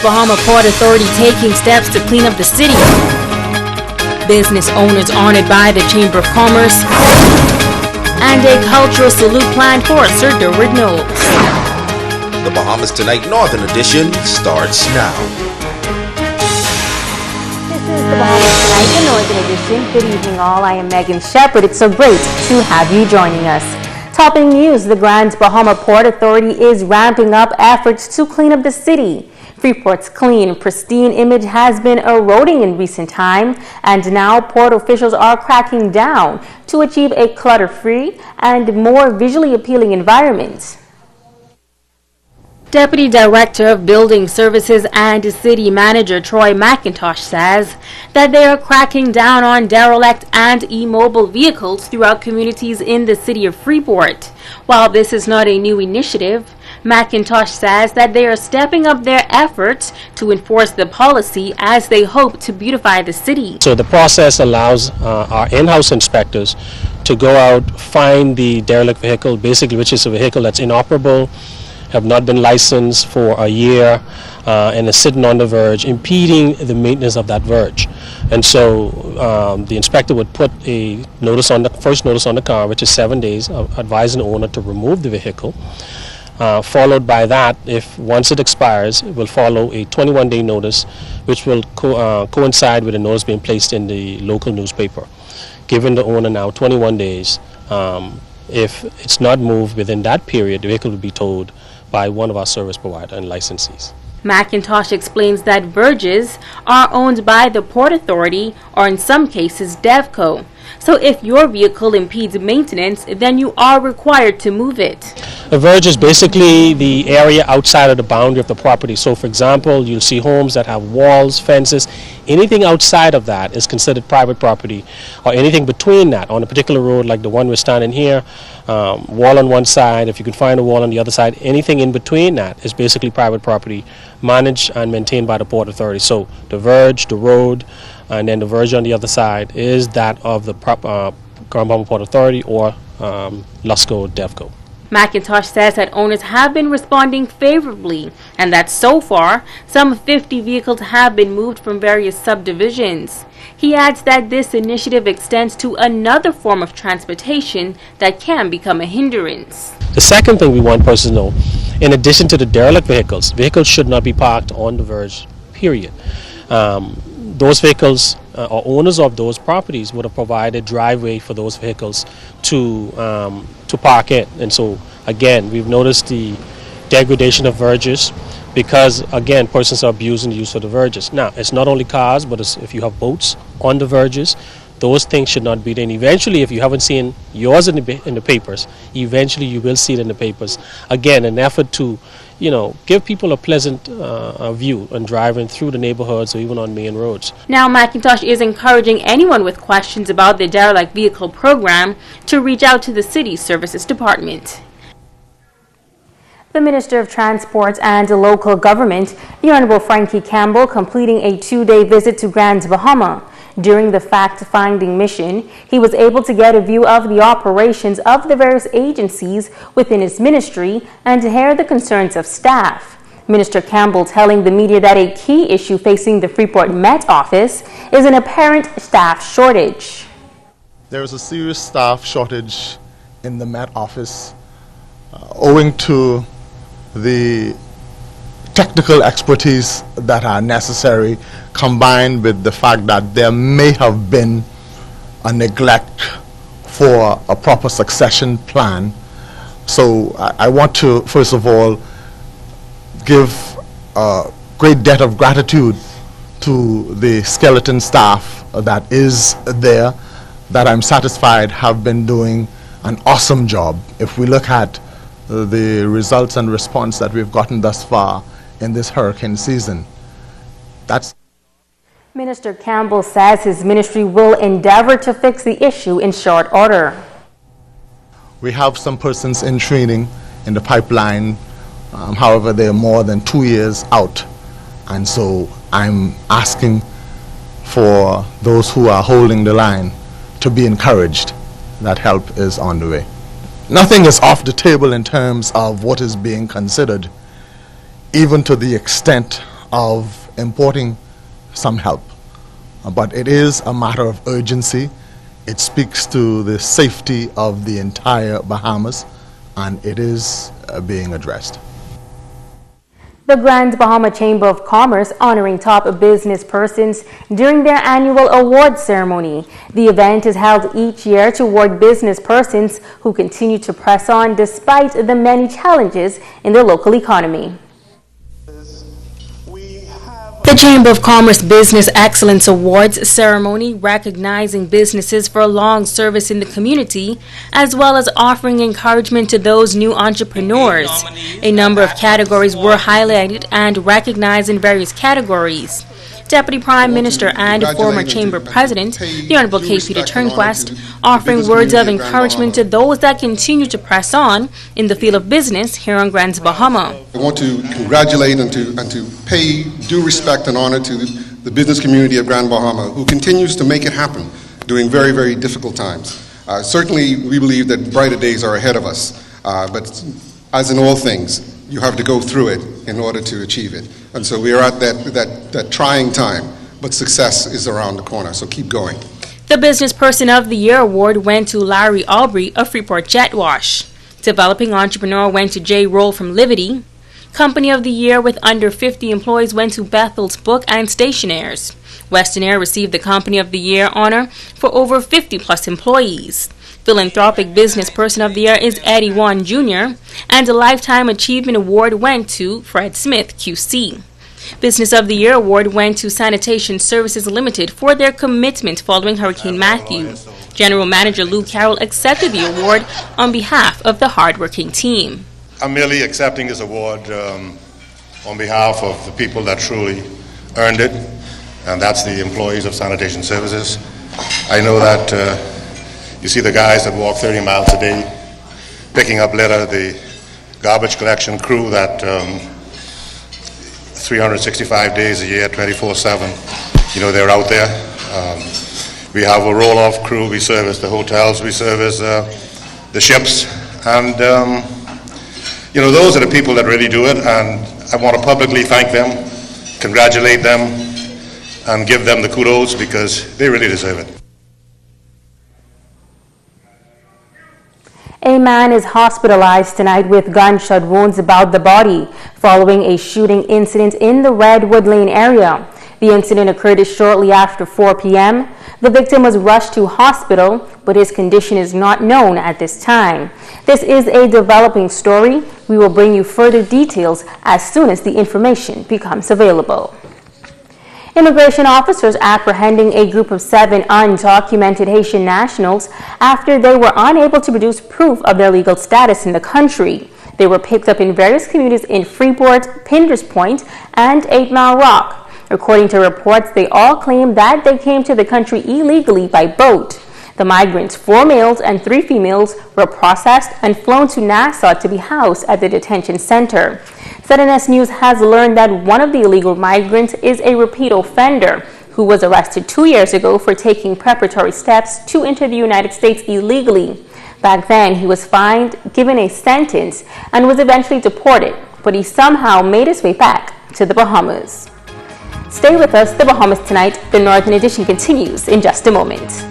Bahama Port Authority taking steps to clean up the city. Business owners honored by the Chamber of Commerce. And a cultural salute planned for Sir Durward Knowles. The Bahamas Tonight Northern Edition starts now. This is the Bahamas Tonight, the Northern Edition. Good evening all, I am Megan Shepard. It's so great to have you joining us. Topping news, the Grand Bahama Port Authority is ramping up efforts to clean up the city. Freeport's clean, pristine image has been eroding in recent time, and now port officials are cracking down to achieve a clutter-free and more visually appealing environment. Deputy Director of Building Services and City Manager Troy McIntosh says that they are cracking down on derelict and immobile vehicles throughout communities in the city of Freeport. While this is not a new initiative, McIntosh says that they are stepping up their efforts to enforce the policy as they hope to beautify the city. So the process allows our in-house inspectors to go out, find the derelict vehicle, basically which is a vehicle that's inoperable, have not been licensed for a year, and is sitting on the verge, impeding the maintenance of that verge. And so the inspector would put a notice on the first notice on the car, which is 7 days, advising the owner to remove the vehicle. Followed by that, if once it expires, it will follow a 21-day notice, which will coincide with a notice being placed in the local newspaper, giving the owner now 21 days. If it's not moved within that period, the vehicle will be towed by one of our service provider and licensees. McIntosh explains that verges are owned by the Port Authority or in some cases DevCo. So if your vehicle impedes maintenance, then you are required to move it. A verge is basically the area outside of the boundary of the property. So for example, you'll see homes that have walls, fences. Anything outside of that is considered private property, or anything between that on a particular road like the one we're standing here, wall on one side, if you can find a wall on the other side, anything in between that is basically private property managed and maintained by the Port Authority. So the verge, the road, and then the verge on the other side is that of the Grand Bahama Port Authority or LUSCO DevCo. McIntosh says that owners have been responding favorably and that so far, some 50 vehicles have been moved from various subdivisions. He adds that this initiative extends to another form of transportation that can become a hindrance. The second thing we want persons to know, in addition to the derelict vehicles should not be parked on the verge, period. Those vehicles or owners of those properties would have provided driveway for those vehicles to park in. And so again, we've noticed the degradation of verges because again, persons are abusing the use of the verges. Now, it's not only cars, but if you have boats on the verges, those things should not be there. And eventually, if you haven't seen yours in the papers, eventually you will see it in the papers. Again, an effort to, give people a pleasant view when driving through the neighborhoods or even on main roads. Now, McIntosh is encouraging anyone with questions about the derelict vehicle program to reach out to the City Services Department. The Minister of Transport and Local Government, the Honorable Frankie Campbell, completing a 2-day visit to Grand Bahama. During the fact-finding mission, he was able to get a view of the operations of the various agencies within his ministry and to hear the concerns of staff. Minister Campbell telling the media that a key issue facing the Freeport Met Office is an apparent staff shortage. There is a serious staff shortage in the Met Office owing to the technical expertise that are necessary, combined with the fact that there may have been a neglect for a proper succession plan. So I want to first of all give a great debt of gratitude to the skeleton staff that is there, that I'm satisfied have been doing an awesome job. If we look at the results and response that we've gotten thus far in this hurricane season, that's... Minister Campbell says his ministry will endeavor to fix the issue in short order. We have some persons in training in the pipeline, however they are more than 2 years out, and so I'm asking for those who are holding the line to be encouraged that help is on the way. Nothing is off the table in terms of what is being considered, even to the extent of importing some help. But it is a matter of urgency. It speaks to the safety of the entire Bahamas, and it is being addressed. The Grand Bahama Chamber of Commerce honoring top business persons during their annual award ceremony. The event is held each year to award business persons who continue to press on despite the many challenges in their local economy. The Chamber of Commerce Business Excellence Awards ceremony recognizing businesses for long service in the community, as well as offering encouragement to those new entrepreneurs. A number of categories were highlighted and recognized in various categories. Deputy Prime Minister and former Chamber President, the Honorable K. Peter Turnquest, offering words of encouragement to those that continue to press on in the field of business here on Grand Bahama. I want to congratulate and to pay due respect and honor to the business community of Grand Bahama, who continues to make it happen during very, very difficult times. Certainly, we believe that brighter days are ahead of us, but as in all things, you have to go through it in order to achieve it. And so we are at that trying time, but success is around the corner, so keep going. The Business Person of the Year award went to Larry Aubrey of Freeport Jet Wash. Developing Entrepreneur went to Jay Roll from Livity. Company of the Year with under 50 employees went to Bethel's Book and Stationers. Western Air received the Company of the Year honor for over 50 plus employees. Philanthropic Business Person of the Year is Eddie Wan Jr., and a Lifetime Achievement Award went to Fred Smith, QC. Business of the Year award went to Sanitation Services Limited for their commitment following Hurricane Matthew. General Manager Lou Carroll accepted the award on behalf of the hardworking team. I'm merely accepting this award on behalf of the people that truly earned it, and that's the employees of Sanitation Services. I know that you see the guys that walk 30 miles a day picking up litter, the garbage collection crew that 365 days a year, 24/7, they're out there. We have a roll-off crew. We service the hotels, we service the ships, and those are the people that really do it, and I want to publicly thank them, congratulate them, and give them the kudos because they really deserve it. A man is hospitalized tonight with gunshot wounds about the body following a shooting incident in the Redwood Lane area. The incident occurred shortly after 4 p.m. The victim was rushed to hospital, but his condition is not known at this time. This is a developing story. We will bring you further details as soon as the information becomes available. Immigration officers apprehending a group of 7 undocumented Haitian nationals after they were unable to produce proof of their legal status in the country. They were picked up in various communities in Freeport, Pinders Point, and 8 Mile Rock. According to reports, they all claim that they came to the country illegally by boat. The migrants, 4 males and 3 females, were processed and flown to Nassau to be housed at the detention center. ZNS News has learned that one of the illegal migrants is a repeat offender who was arrested 2 years ago for taking preparatory steps to enter the United States illegally. Back then, he was fined, given a sentence, and was eventually deported, but he somehow made his way back to the Bahamas. Stay with us, the Bahamas Tonight. The Northern Edition continues in just a moment.